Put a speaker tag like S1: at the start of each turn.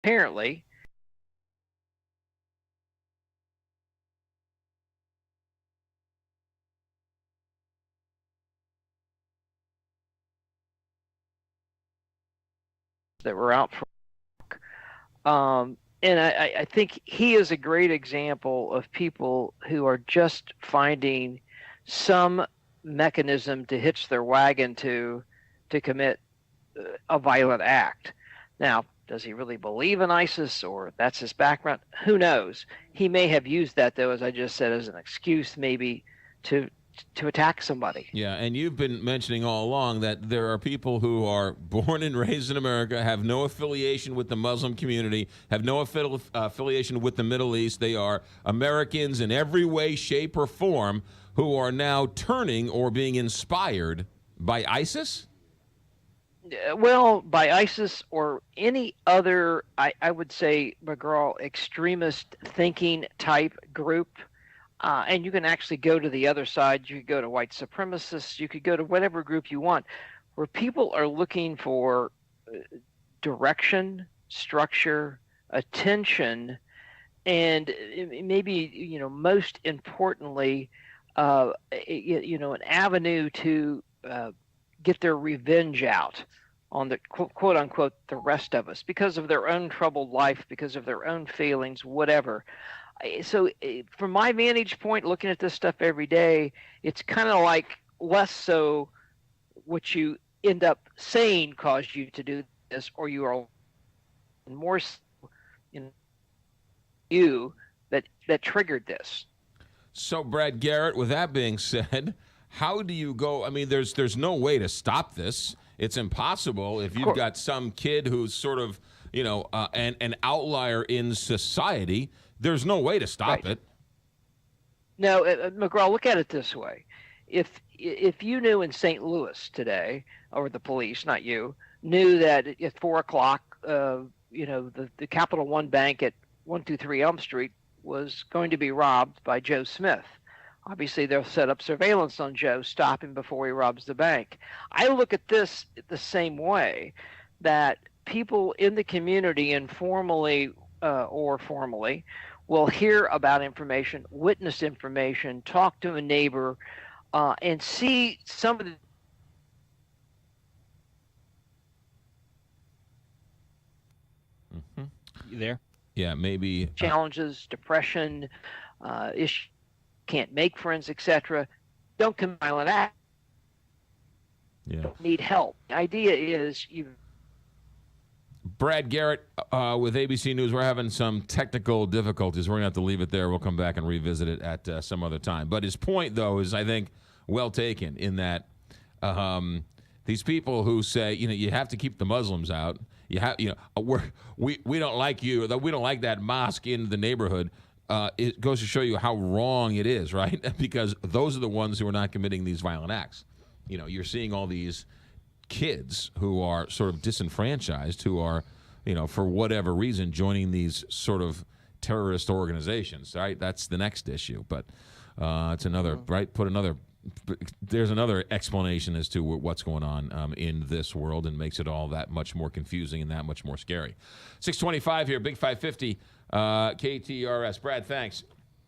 S1: apparently that were out for. And I think he is a great example of people who are just finding some mechanism to hitch their wagon to commit a violent act. Now, does he really believe in ISIS, or that's his background? Who knows? He may have used that, though, as I just said, as an excuse maybe to attack somebody.
S2: Yeah, and you've been mentioning all along that there are people who are born and raised in America, have no affiliation with the Muslim community, have no affiliation with the Middle East. They are Americans in every way, shape, or form who are now turning or being inspired by ISIS?
S1: Well, by ISIS or any other, I would say, McGraw, extremist thinking type group. And you can actually go to the other side. You could go to white supremacists. You could go to whatever group you want, where people are looking for direction, structure, attention, and maybe, most importantly, an avenue to get their revenge out on the quote unquote the rest of us because of their own troubled life, because of their own failings, whatever. So from my vantage point, looking at this stuff every day, it's kind of like less so what you end up saying caused you to do this, or you are more so, you that triggered this.
S2: So, Brad Garrett, with that being said, how do you go? I mean, there's no way to stop this. It's impossible if you've got some kid who's sort of, an outlier in society. There's no way to stop it.
S1: No, McGraw, look at it this way. If you knew in St. Louis today, or the police, not you, knew that at 4 o'clock, the Capital One Bank at 123 Elm Street was going to be robbed by Joe Smith, obviously they'll set up surveillance on Joe, stop him before he robs the bank. I look at this the same way, that people in the community, informally or formally, will hear about information, witness information, talk to a neighbor, and see some of the
S3: You there?
S2: Yeah, maybe
S1: challenges, depression, issues, can't make friends, etc. Don't commit violent act.
S2: Yeah.
S1: Don't need help. The idea is you.
S2: Brad Garrett with ABC News. We're having some technical difficulties. We're going to have to leave it there. We'll come back and revisit it at some other time. But his point, though, is, I think, well taken in that these people who say, you have to keep the Muslims out. You have, we don't like you. We don't like that mosque in the neighborhood. It goes to show you how wrong it is, right? Because those are the ones who are not committing these violent acts. You're seeing all these kids who are sort of disenfranchised, who are, for whatever reason, joining these sort of terrorist organizations, right? That's the next issue. But it's another, right? There's another explanation as to what's going on in this world, and makes it all that much more confusing and that much more scary. 625 here, Big 550, KTRS. Brad, thanks.